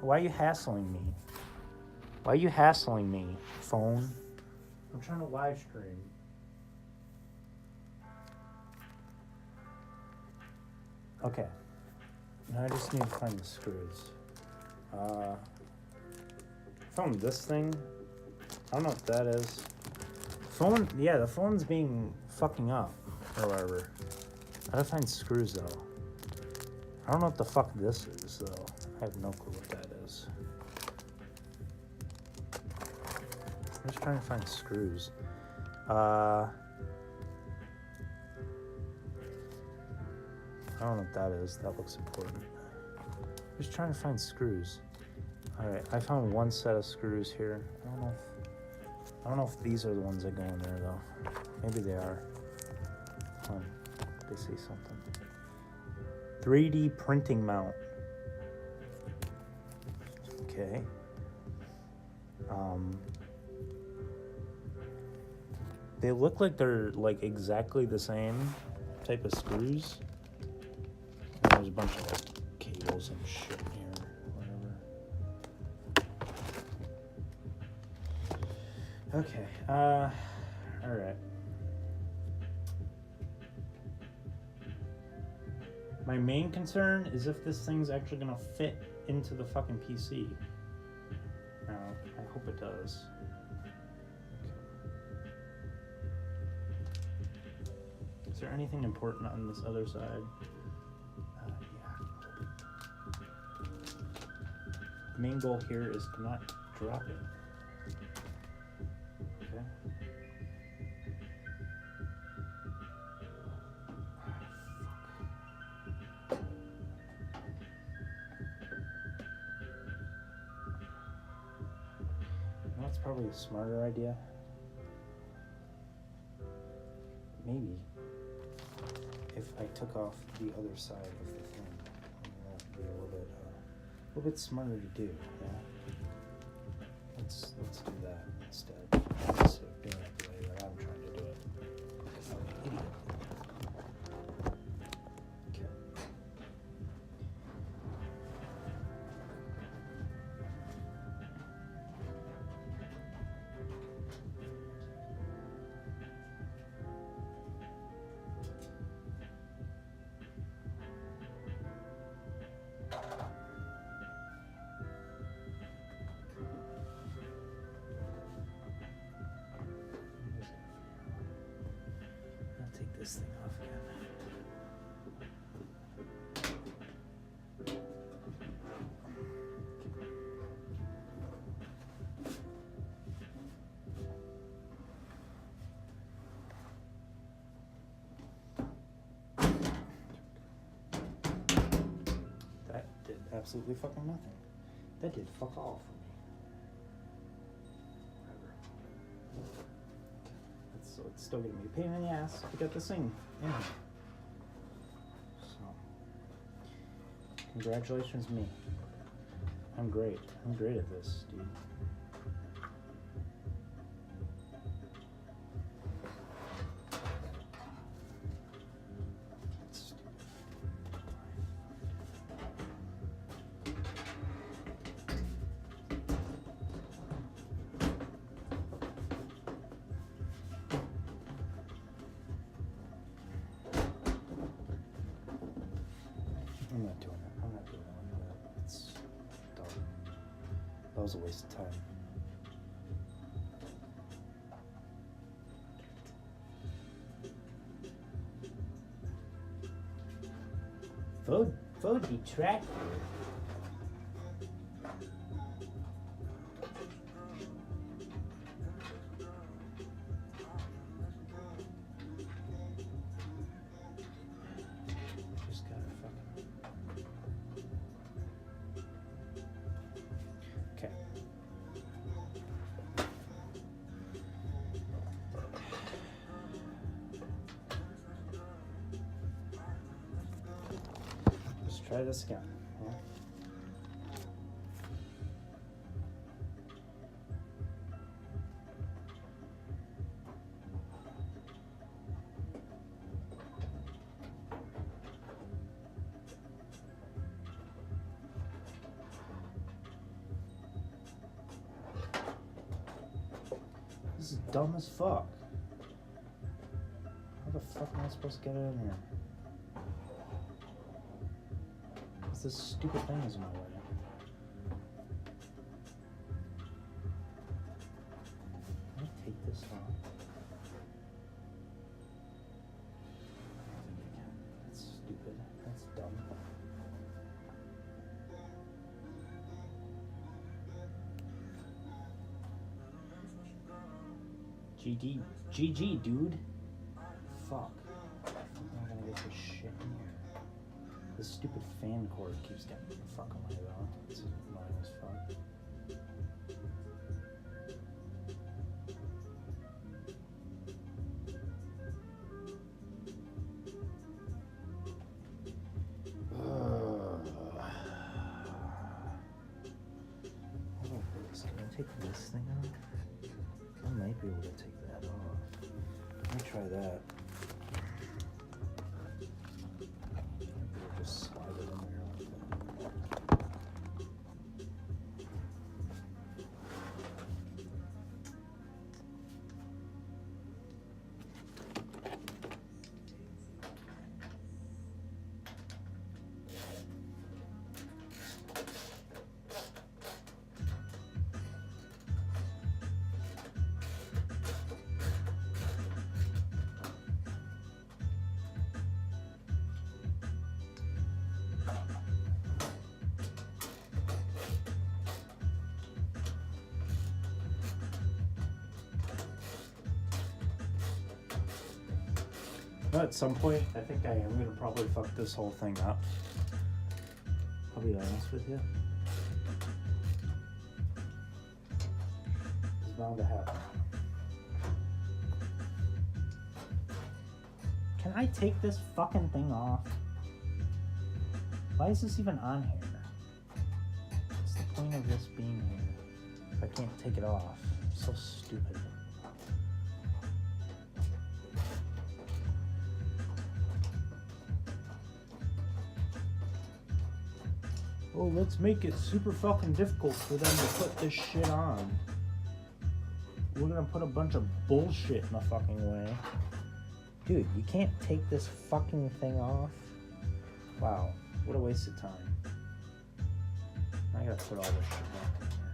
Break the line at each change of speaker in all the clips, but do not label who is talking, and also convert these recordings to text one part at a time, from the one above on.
Why are you hassling me? Why are you hassling me, phone? I'm trying to live stream. Okay. Now I just need to find the screws. Found this thing. I don't know what that is. Phone, yeah, the phone's being fucking up or whatever. I gotta find screws though. I don't know what the fuck this is though. I have no clue what that is. I'm just trying to find screws. I don't know what that is. That looks important. I'm just trying to find screws. Alright, I found one set of screws here. I don't know if these are the ones that go in there though. Maybe they are. Hold on. They say something. 3D printing mount. Okay. They look like they're like exactly the same type of screws. And there's a bunch of like cables and shit here, whatever. Okay. All right. My main concern is if this thing's actually gonna fit into the fucking PC. Now, I hope it does. Is there anything important on this other side? Yeah. The main goal here is to not drop it. Okay. That's probably a smarter idea. Maybe if I took off the other side of the thing, that would be a little bit smarter to do. Yeah. Let's do that instead. Instead of doing it the way that I'm trying to do it. I'm an idiot. Okay. I'll take this thing off again. That did absolutely fucking nothing. That did fuck all for me. Whatever. So it's still gonna be a pain in the ass to get this thing in here. So, congratulations me. I'm great. I'm great at this, dude. I'm not doing it. I'm not doing it. It's dumb. That was a waste of time. Vote detractor. Just gotta fucking. Okay. Let's try this again. Yeah. dumb as fuck. How the fuck am I supposed to get it in here? This stupid thing is in my way. Can I take this off? That's stupid. That's dumb. GG, dude. Fuck. I'm not gonna get this shit in here. This stupid fan cord keeps getting the fuck away though. It's annoying as fuck. Can I take this thing off? I might be able to take that off. Let me try that. Just slide it in there like that. At some point, I think I am going to probably fuck this whole thing up. I'll be honest with you. It's bound to happen. Can I take this fucking thing off? Why is this even on here? What's the point of this being here if I can't take it off? So stupid. Oh, let's make it super fucking difficult for them to put this shit on. We're gonna put a bunch of bullshit in the fucking way. Dude, you can't take this fucking thing off? Wow, what a waste of time. I gotta put all this shit back in here.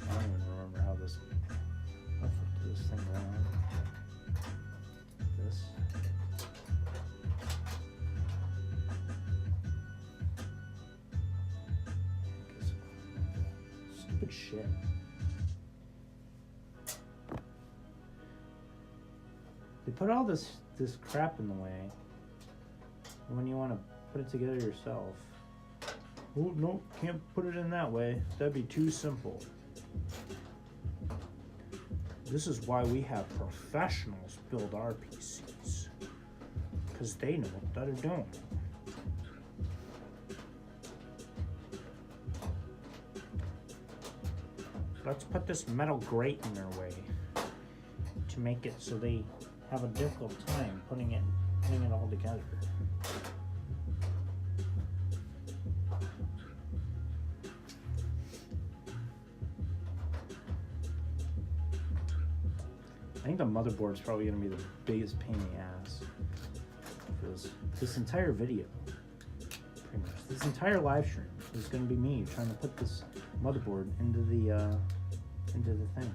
I don't even remember how the fuck did this thing go on? This? Stupid shit. They put all this crap in the way when you want to put it together yourself. Oh, no, can't put it in that way. That'd be too simple. This is why we have professionals build our PCs. Because they know what they're doing. Let's put this metal grate in their way to make it so they have a difficult time putting it all together. I think the motherboard is probably going to be the biggest pain in the ass for this entire video. Pretty much. This entire live stream is going to be me trying to put this motherboard into the thing.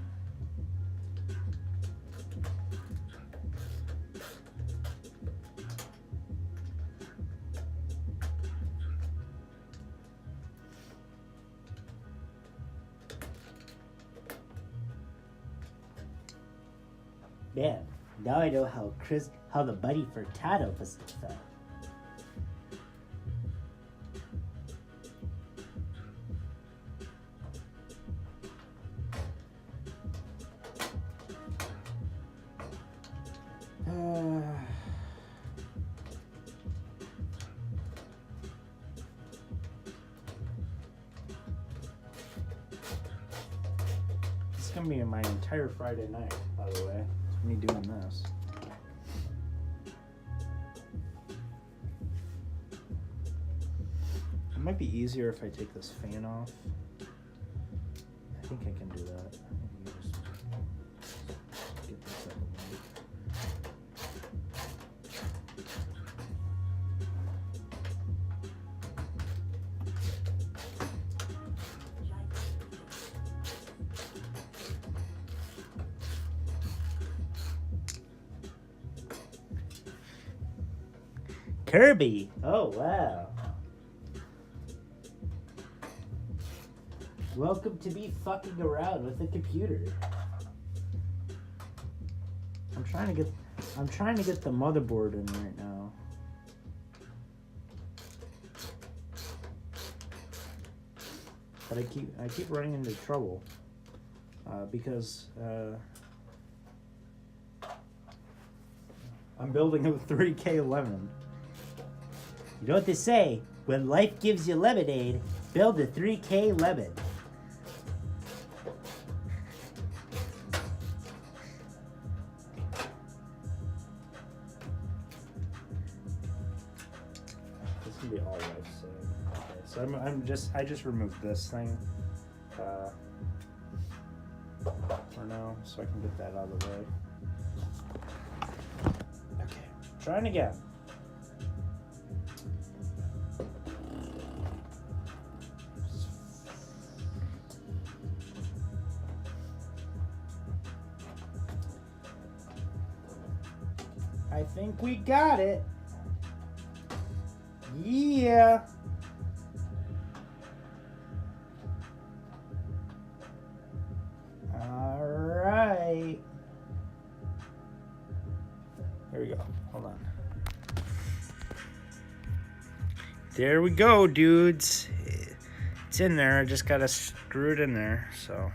Man, now I know how the Buddy Furtado was felt.
It's gonna be my entire Friday night, by the way. It's me doing this. It might be easier if I take this fan off. I think I can do that. I think just get this up a bit.
Kirby. Oh, wow. Welcome to me fucking around with a computer. I'm trying to get the motherboard in right now. But I keep running into trouble because I'm building a 3K11. You know what they say? When life gives you lemonade, build a 3K lemon.
This can be all life saving. Okay, so I just removed this thing for now, so I can get that out of the way. Okay, trying again.
I think we got it. Yeah. All right.
Here we go. Hold on.
There we go, dudes. It's in there. I just gotta screw it in there. So.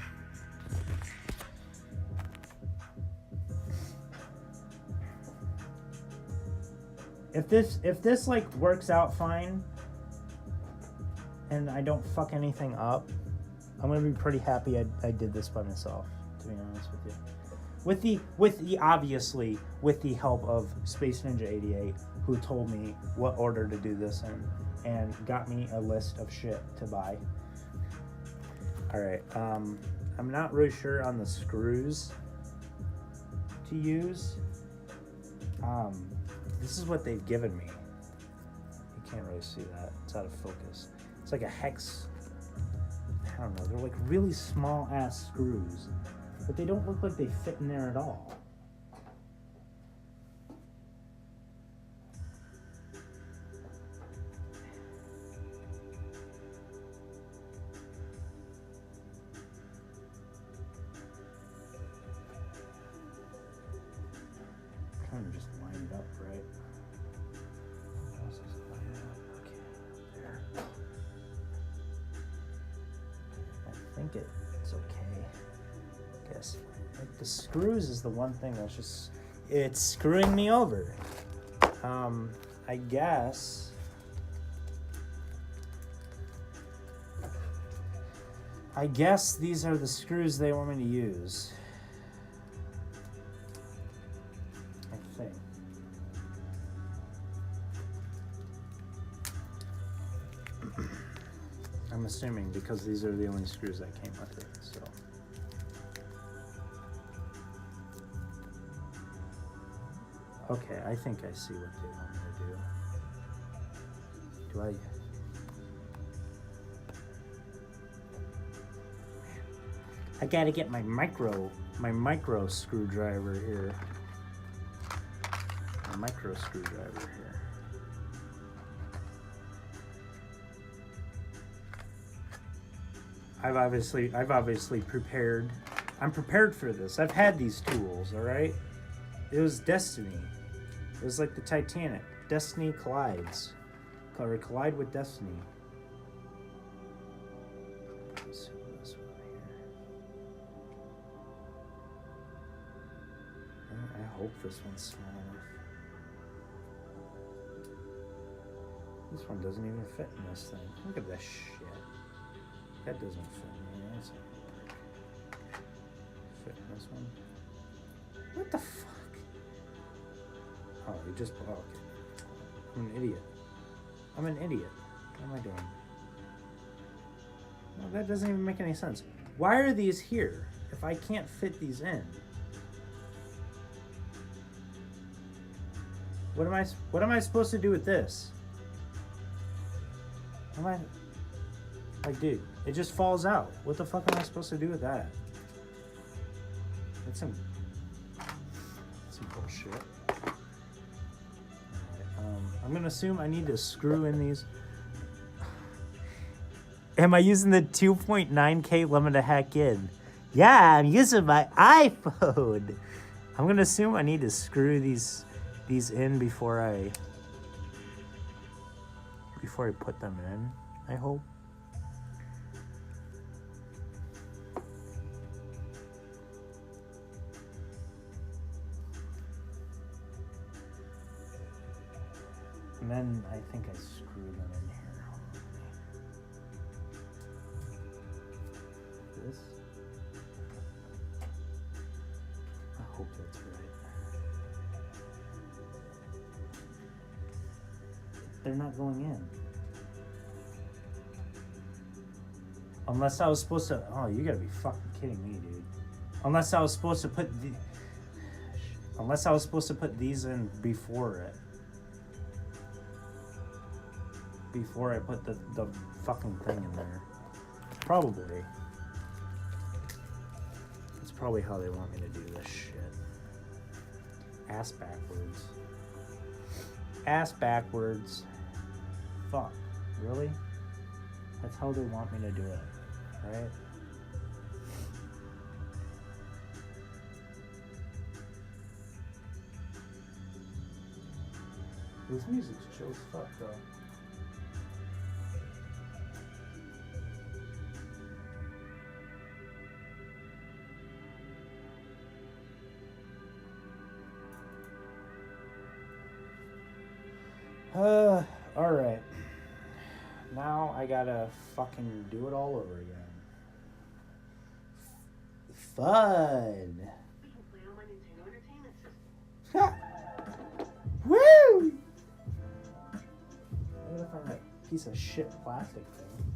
If this like works out fine and I don't fuck anything up, I'm gonna be pretty happy I did this by myself, to be honest with you. With the help of Space Ninja 88, who told me what order to do this in and got me a list of shit to buy.
Alright, I'm not really sure on the screws to use. This is what they've given me. You can't really see that. It's out of focus. It's like a hex. I don't know. They're like really small ass screws,
But they don't look like they fit in there at all.
trying to just line it up right. Let's just line it up. Okay, there. I think it's okay. I guess. Like the screws is the one thing that's just it's screwing me over. I guess. I guess these are the screws they want me to use. I think. I'm assuming because these are the only screws that came with it, so. Okay, I think I see what they want me to do. Do I? I gotta get my micro screwdriver here. My micro screwdriver here. I've obviously prepared. I'm prepared for this. I've had these tools, all right? It was Destiny. It was like the Titanic. Destiny collides. Or collide with Destiny. Let's see this one here. I hope this one's small enough. This one doesn't even fit in this thing. Look at this shit. That doesn't fit in me. That's fit in this one. What the fuck? Oh, you just okay. I'm an idiot. I'm an idiot. What am I doing? Well, that doesn't even make any sense.
Why are these here if I can't fit these in? What am I supposed to do with this? Am I like, dude, it just falls out. What the fuck am I supposed to do with that? That's some bullshit. Alright, I'm gonna assume I need to screw in these. Am I using the 2.9K lemon to hack in? Yeah, I'm using my iPhone. I'm gonna assume I need to screw these in before I put them in, I hope. And then I think I screw them in here. This. I hope that's right. They're not going in. Unless I was supposed to... Oh, you gotta be fucking kidding me, dude. Unless I was supposed to put these in before it. Before I put the fucking thing in there. Probably. That's probably how they want me to do this shit. Ass backwards. Ass backwards. Fuck. Really? That's how they want me to do it. Right? This music's chill as fuck, though. Alright. Now I gotta fucking do it all over again. Fun! Ha! Woo! I gotta find that piece of shit plastic thing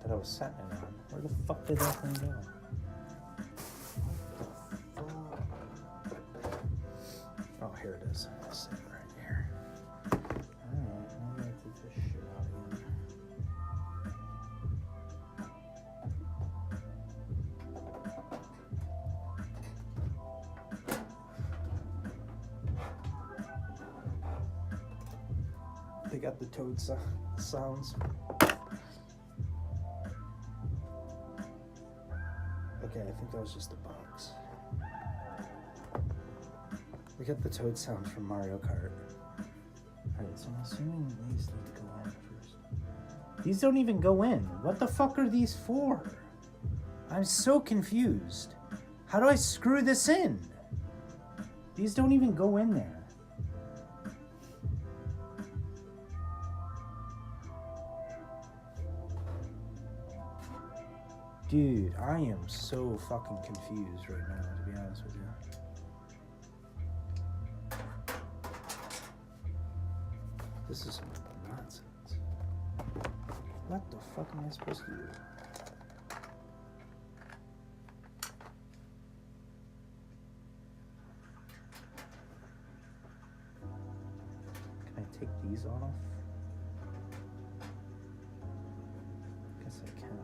that I was setting it on. Where the fuck did that thing go? Oh, here it is. It's right here. Alright, I'm gonna take this shit out again. They got the toad sounds. Okay, I think that was just a box. We got the toad sounds from Mario Kart. Alright, so I'm assuming these need to go in first. These don't even go in. What the fuck are these for? I'm so confused. How do I screw this in? These don't even go in there. Dude, I am so fucking confused right now, to be honest with you. This is nonsense. What the fuck am I supposed to do? Can I take these off? Guess I can.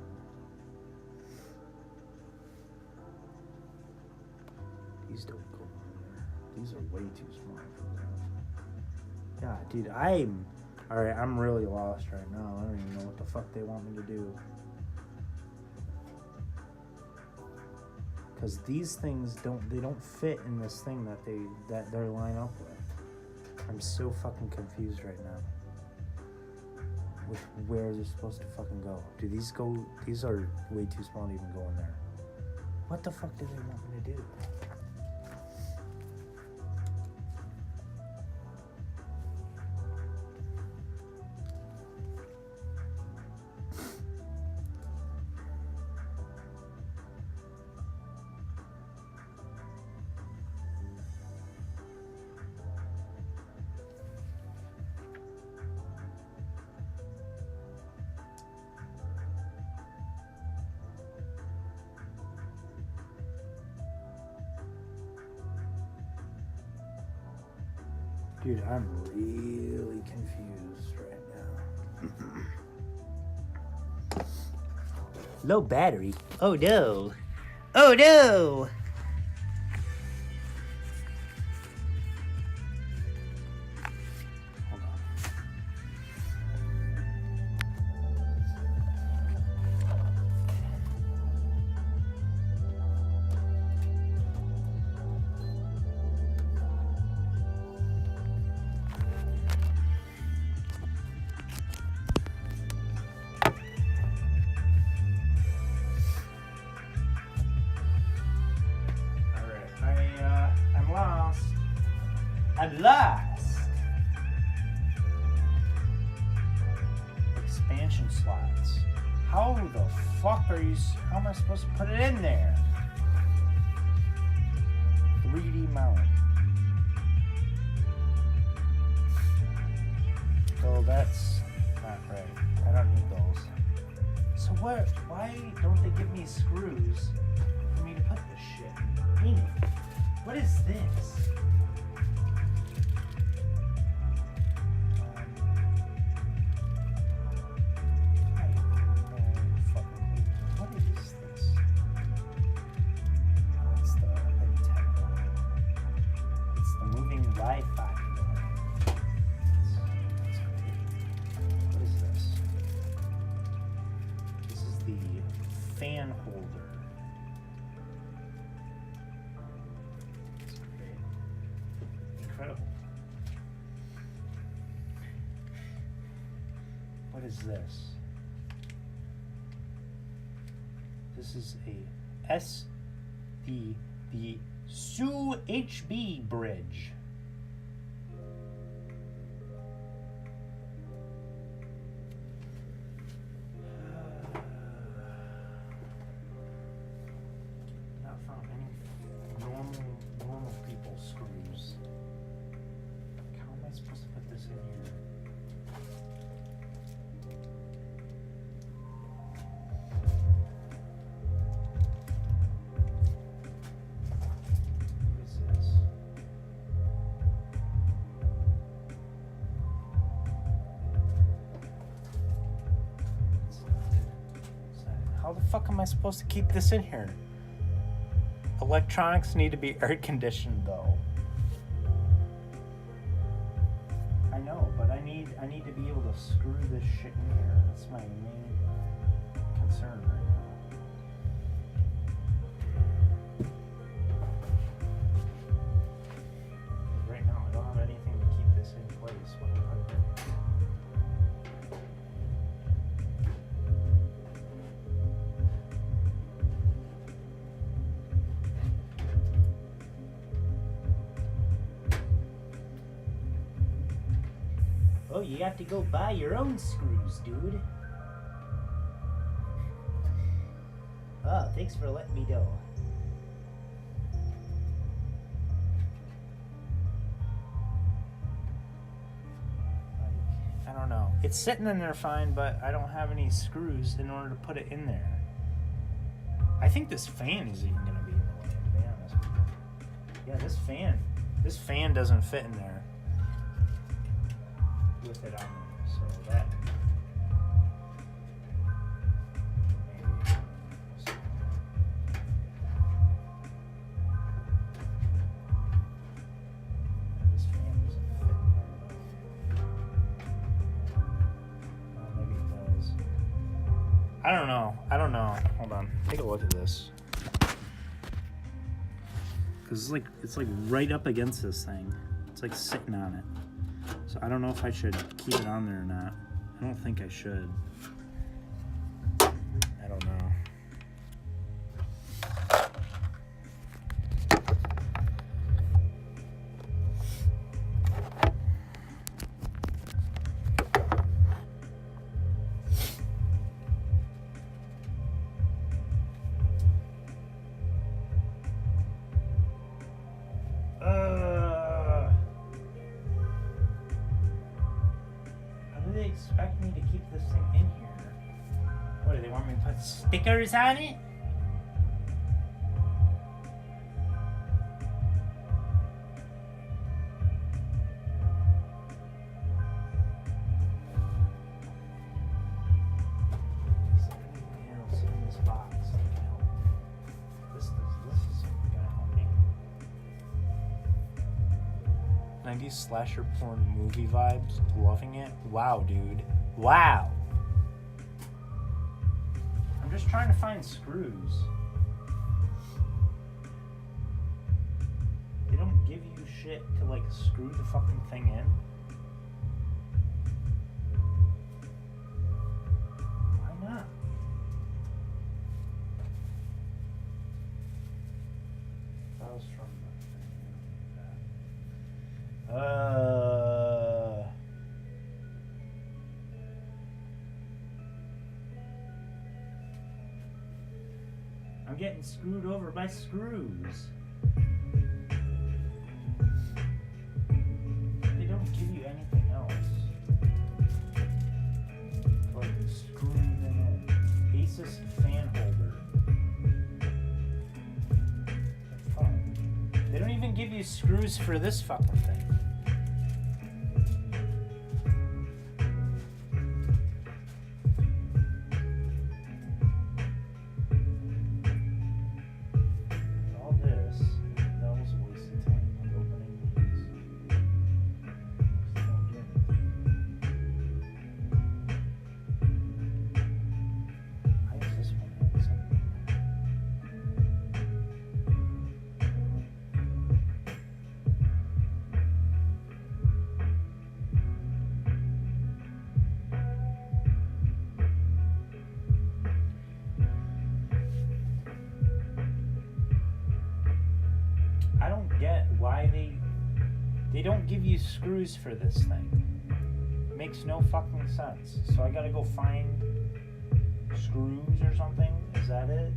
These don't go in there. These are way too small for that. Yeah, dude, alright, I'm really lost right now. I don't even know what the fuck they want me to do. Because these things don't fit in this thing that they're lined up with. I'm so fucking confused right now. With where they're supposed to fucking go. Do these are way too small to even go in there. What the fuck do they want me to do? Dude, I'm really confused right now. Low battery. Oh no. Oh no! Hold on. I'm lost. I'm lost. Expansion slots. How the fuck are you? How am I supposed to put it in there? 3D mount. Oh, that's not right. I don't need those. So what? Why don't they give me screws for me to put this shit in? What is this? I have no fucking clue. What is this? Oh, it's the antenna. It's the moving Wi-Fi. What is this? This is the fan holder. Incredible. What is this? This is a the Sue HB bridge. Not found any normal people screws. How am I supposed to put this in here? What is this? How the fuck am I supposed to keep this in here? Electronics need to be air conditioned though. I know, but I need to be able to screw this shit in here. That's my main concern right now. Right now, I don't have anything to keep this in place when I put it in. Oh, you have to go buy your own screws, dude. Oh, thanks for letting me know. I don't know. It's sitting in there fine, but I don't have any screws in order to put it in there. I think this fan is even going to be in the way, to be honest with you. Yeah, this fan doesn't fit in there with it on there, so that maybe. This fan doesn't fit in there. Oh, maybe it does. I don't know. Hold on. Take a look at this. Cause it's like right up against this thing. It's like sitting on it. So I don't know if I should keep it on there or not. I don't think I should. I don't know. Expect me to keep this thing in here? What, do they want me to put stickers on it? 90s slasher porn movie vibes. Loving it. Wow, dude. Wow. I'm just trying to find screws. They don't give you shit to like screw the fucking thing in. Why not? That was from I'm getting screwed over by screws. They don't give you anything else. Like screwing them in. Asus fan holder. The fuck? They don't even give you screws for this fucking thing. They don't give you screws for this thing. It makes no fucking sense. So I gotta go find screws or something? Is that it?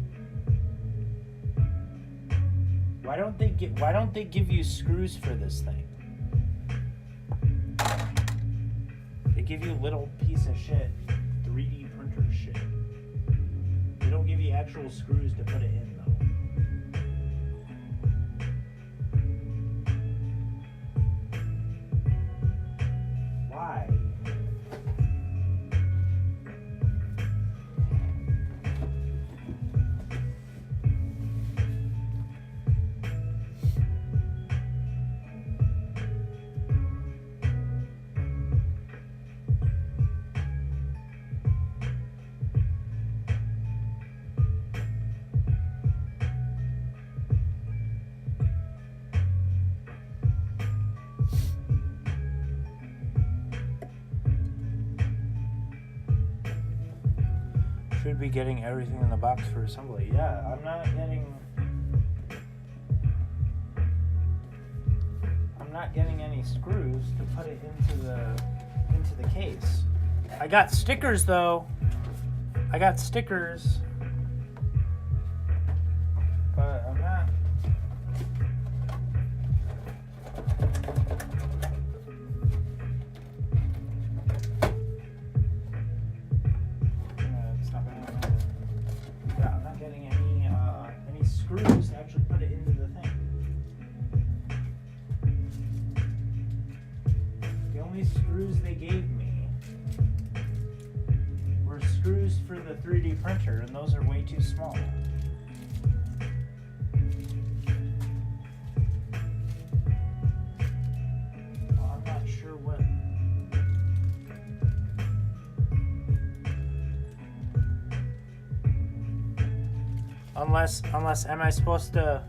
Why don't they give you screws for this thing? They give you a little piece of shit, 3D printer shit. They don't give you actual screws to put it in though. Why? Should be getting everything in the box for assembly. Yeah, I'm not getting any screws to put it into the case. I got stickers though. I got stickers. But I'm not screws to actually put it into the thing. The only screws they gave me were screws for the 3D printer, and those are way too small. Well, I'm not sure what. Unless am I supposed to?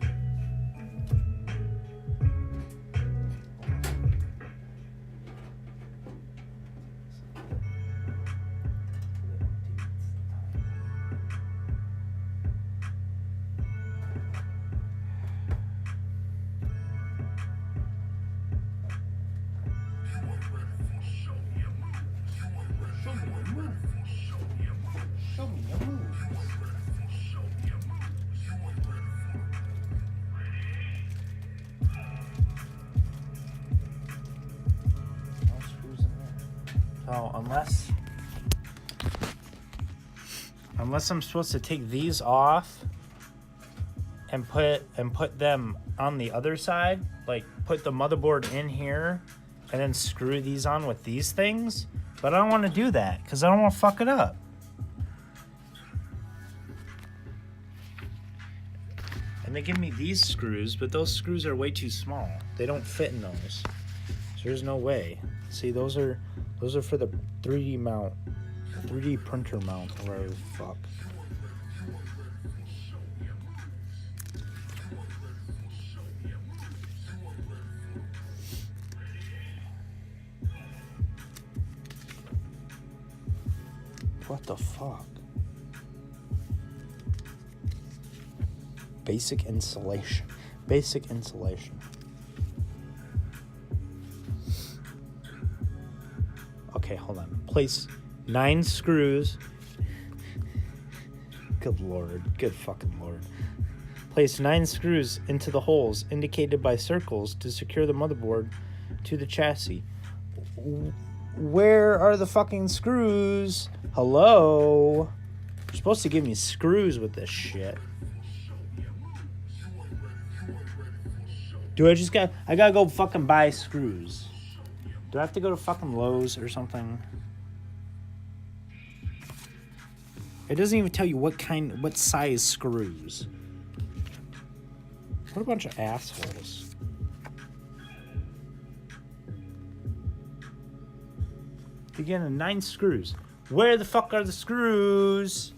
Show me your moves. So unless I'm supposed to take these off and put them on the other side, like put the motherboard in here and then screw these on with these things, but I don't want to do that because I don't want to fuck it up. And they give me these screws, but those screws are way too small. They don't fit in those.
There's no way. See, those are for the 3D mount, 3D printer mount, or whatever the fuck. What the fuck? Basic insulation. Basic insulation. Okay, hold on. Place 9 screws. Good lord. Good fucking lord. Place 9 screws into the holes indicated by circles to secure the motherboard to the chassis. Where are the fucking screws? Hello? You're supposed to give me screws with this shit. Do I gotta go fucking buy screws? Do I have to go to fucking Lowe's or something? It doesn't even tell you what size screws. What a bunch of assholes. Again, 9 screws. Where the fuck are the screws?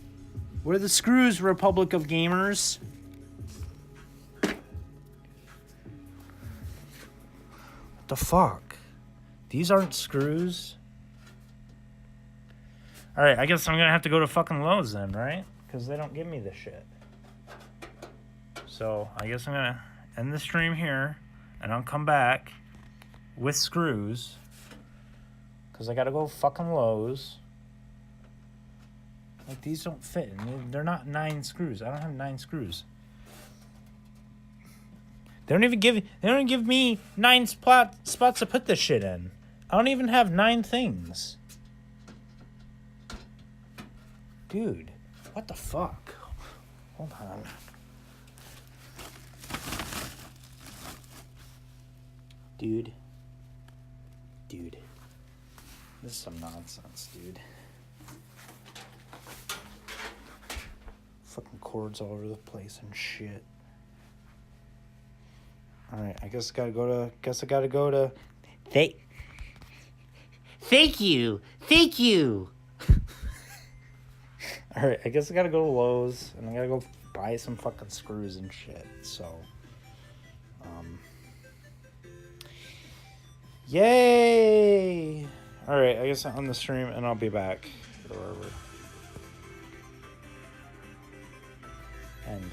Where are the screws, Republic of Gamers? The fuck? These aren't screws? Alright, I guess I'm gonna have to go to fucking Lowe's then, right? Because they don't give me this shit. So, I guess I'm gonna end the stream here, and I'll come back with screws. Because I gotta go fucking Lowe's. Like, these don't fit. They're not 9 screws. I don't have 9 screws. They don't even give me 9 spots to put this shit in. I don't even have 9 things. Dude, what the fuck? Hold on. Dude. This is some nonsense, dude. Fucking cords all over the place and shit. Alright, I guess I gotta go to... Thank you! Alright, I guess I gotta go to Lowe's, and I gotta go buy some fucking screws and shit, so... Yay! Alright, I guess I'm on the stream, and I'll be back. Or wherever. End.